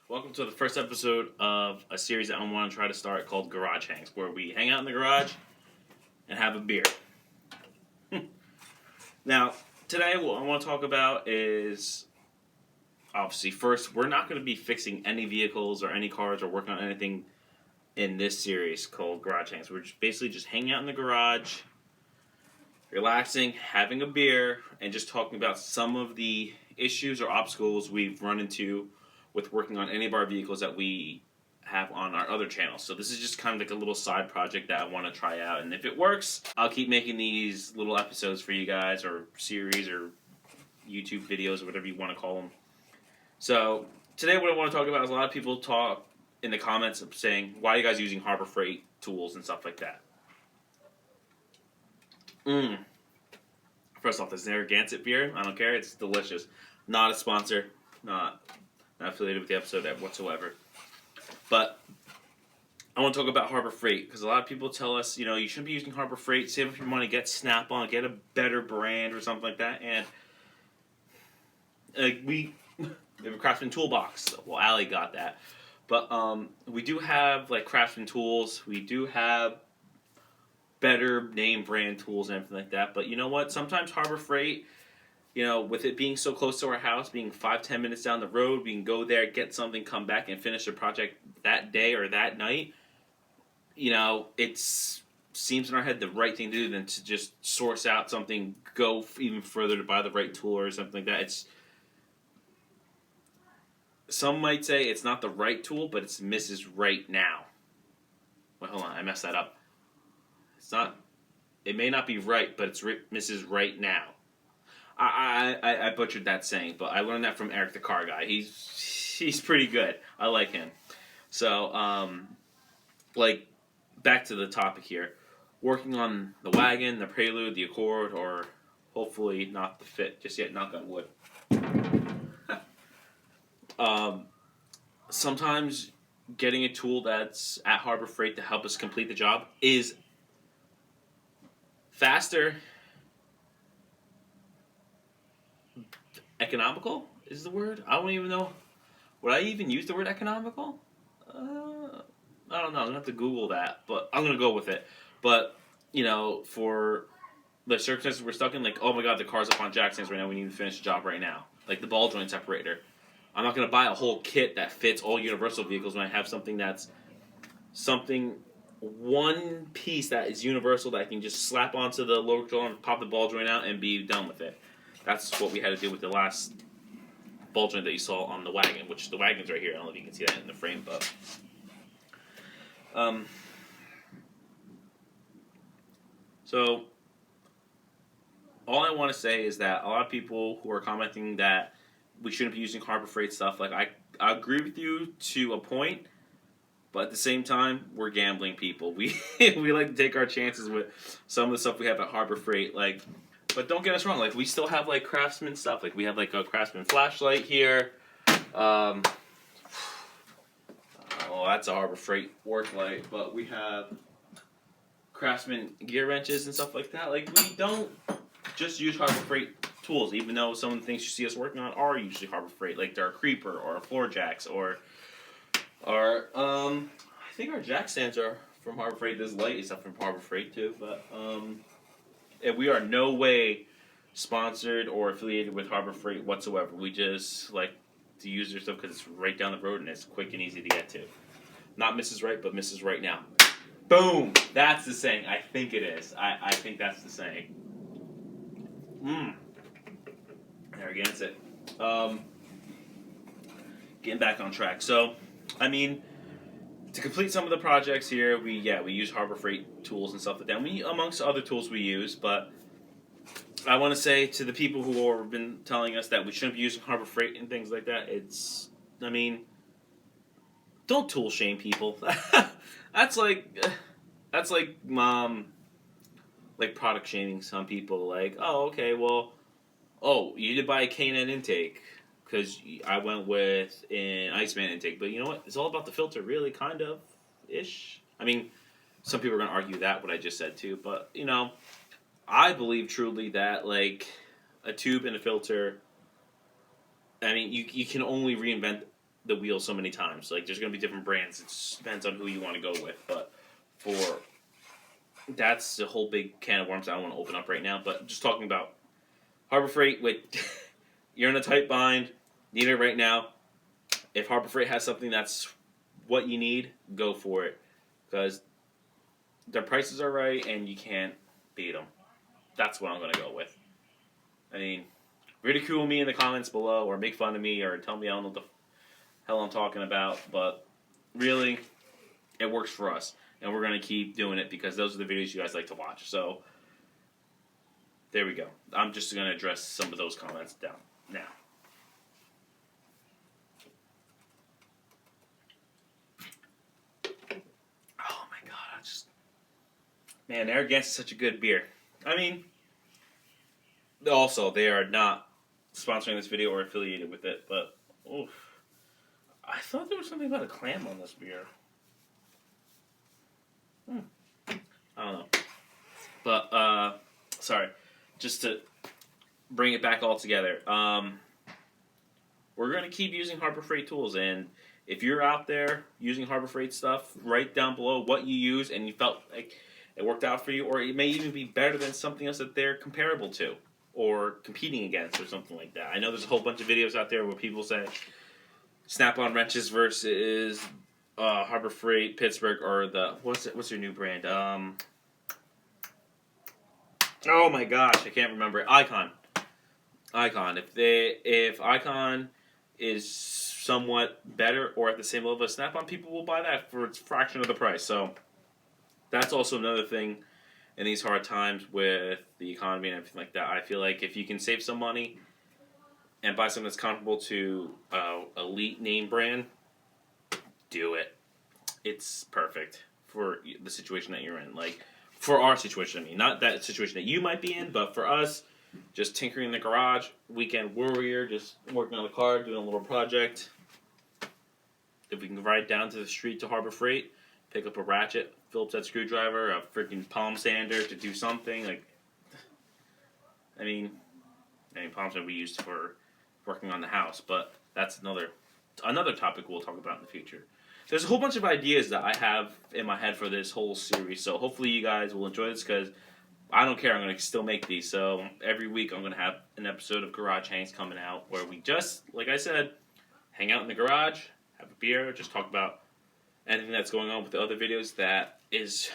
Welcome to the first episode of a series that I want to try to start called Garage Hangs, where we hang out in the garage and have a beer. Now, today what I want to talk about is, obviously, first, we're not going to be fixing any vehicles or any cars or working on anything in this series called Garage Hangs. We're basically just hanging out in the garage, relaxing, having a beer, and just talking about some of the issues or obstacles we've run into with working on any of our vehicles that we have on our other channels. So this is just kind of like a little side project that I want to try out, and if it works, I'll keep making these little episodes for you guys, or series, or YouTube videos, or whatever you want to call them. So today what I want to talk about is a lot of people talk in the comments of saying, why are you guys using Harbor Freight tools and stuff like that? First off, this Narragansett beer, I don't care, it's delicious. Not a sponsor, not affiliated with the episode whatsoever. But I want to talk about Harbor Freight, because a lot of people tell us, you shouldn't be using Harbor Freight, save up your money, get Snap-on, get a better brand or something like that. And we have a Craftsman toolbox. Well, Allie got that. But we do have like Craftsman tools. We do have better name brand tools and everything like that. But you know what? Sometimes Harbor Freight, with it being so close to our house, being 5-10 minutes down the road, we can go there, get something, come back, and finish the project that day or that night. It seems in our head the right thing to do than to just source out something, go even further to buy the right tool or something like that. Some might say it's not the right tool, but it's Mrs. Right Now. Wait, hold on, I messed that up. It may not be right, but it's Mrs. Right Now. I butchered that saying, but I learned that from Eric the Car Guy. He's pretty good. I like him. So, back to the topic here. Working on the wagon, the Prelude, the Accord, or hopefully not the Fit just yet, knock on wood. Sometimes getting a tool that's at Harbor Freight to help us complete the job is faster. Economical is the word? I don't even know. Would I even use the word economical? I don't know. I'm going to have to Google that, but I'm going to go with it. But, for the circumstances we're stuck in, like, oh my god, the car's up on jack stands right now, we need to finish the job right now. Like the ball joint separator. I'm not going to buy a whole kit that fits all universal vehicles when I have something one piece that is universal that I can just slap onto the lower control and pop the ball joint out and be done with it. That's what we had to do with the last ball joint that you saw on the wagon, which the wagon's right here. I don't know if you can see that in the frame, but so all I want to say is that a lot of people who are commenting that we shouldn't be using Harbor Freight stuff, like I agree with you to a point, but at the same time, we're gambling people. We like to take our chances with some of the stuff we have at Harbor Freight, but don't get us wrong, we still have, Craftsman stuff. We have, a Craftsman flashlight here. That's a Harbor Freight work light. But we have Craftsman gear wrenches and stuff like that. We don't just use Harbor Freight tools, even though some of the things you see us working on are usually Harbor Freight. They're a creeper or a floor jacks or I think our jack stands are from Harbor Freight. This light is stuff from Harbor Freight, too. But, and we are no way sponsored or affiliated with Harbor Freight whatsoever. We just like to use their stuff because it's right down the road and it's quick and easy to get to. Not Mrs. Right, but Mrs. Right Now. Boom! That's the saying. I think it is. I think that's the saying. Narragansett. Getting back on track. So, to complete some of the projects here, we use Harbor Freight tools and stuff like that. Amongst other tools we use, but I want to say to the people who have been telling us that we shouldn't be using Harbor Freight and things like that, don't tool shame people. that's like product shaming some people. You did buy a K&N intake because I went with an Iceman intake. But you know what? It's all about the filter, really, kind of, ish. Some people are going to argue that, what I just said, too. But, I believe truly that, a tube and a filter, you can only reinvent the wheel so many times. Like, there's going to be different brands. It depends on who you want to go with. But that's a whole big can of worms I don't want to open up right now. But just talking about Harbor Freight, you're in a tight bind, need it right now. If Harbor Freight has something that's what you need, go for it. Because their prices are right and you can't beat them. That's what I'm going to go with. I mean, ridicule me in the comments below or make fun of me or tell me I don't know what the hell I'm talking about. But really, it works for us. And we're going to keep doing it because those are the videos you guys like to watch. So, there we go. I'm just going to address some of those comments down now. Oh my god, man, Narragansett is such a good beer. I mean, also, they are not sponsoring this video or affiliated with it, but, oof. I thought there was something about a clam on this beer. I don't know. But, sorry. Just to bring it back all together. We're going to keep using Harbor Freight tools, and if you're out there using Harbor Freight stuff, write down below what you use and you felt like it worked out for you, or it may even be better than something else that they're comparable to or competing against or something like that. I know there's a whole bunch of videos out there where people say Snap-on wrenches versus Harbor Freight, Pittsburgh, or what's their new brand? Oh my gosh, I can't remember it. Icon. If Icon is somewhat better or at the same level as Snap-on, people will buy that for a fraction of the price. So that's also another thing in these hard times with the economy and everything like that. I feel like if you can save some money and buy something that's comparable to elite name brand, do it. It's perfect for the situation that you're in. Like, for our situation, I mean, not that situation that you might be in, but for us, just tinkering in the garage, weekend warrior, just working on the car, doing a little project. If we can ride down to the street to Harbor Freight, pick up a ratchet, Phillips head screwdriver, a freaking palm sander to do something, like, I mean, palm sander we used for working on the house, but that's another topic we'll talk about in the future. There's a whole bunch of ideas that I have in my head for this whole series, so hopefully you guys will enjoy this, because I don't care, I'm going to still make these. So every week I'm going to have an episode of Garage Hangs coming out where we just, like I said, hang out in the garage, have a beer, just talk about anything that's going on with the other videos that is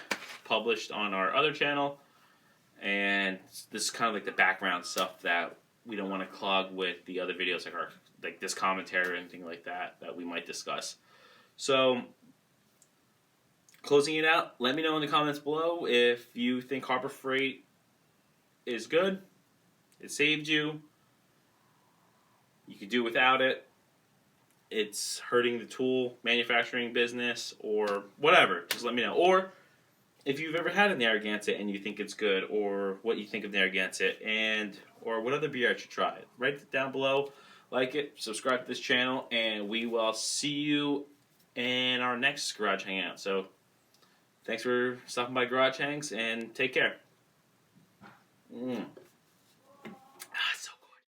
published on our other channel. And this is kind of like the background stuff that we don't want to clog with the other videos, like this commentary or anything like that we might discuss. So, closing it out, let me know in the comments below if you think Harbor Freight is good, it saved you, you could do without it, it's hurting the tool manufacturing business, or whatever, just let me know. Or, if you've ever had a Narragansett and you think it's good, or what you think of Narragansett, or what other beer I should try, write it down below, like it, subscribe to this channel, and we will see you in our next Garage Hangout. So, thanks for stopping by Garage Hangs, and take care.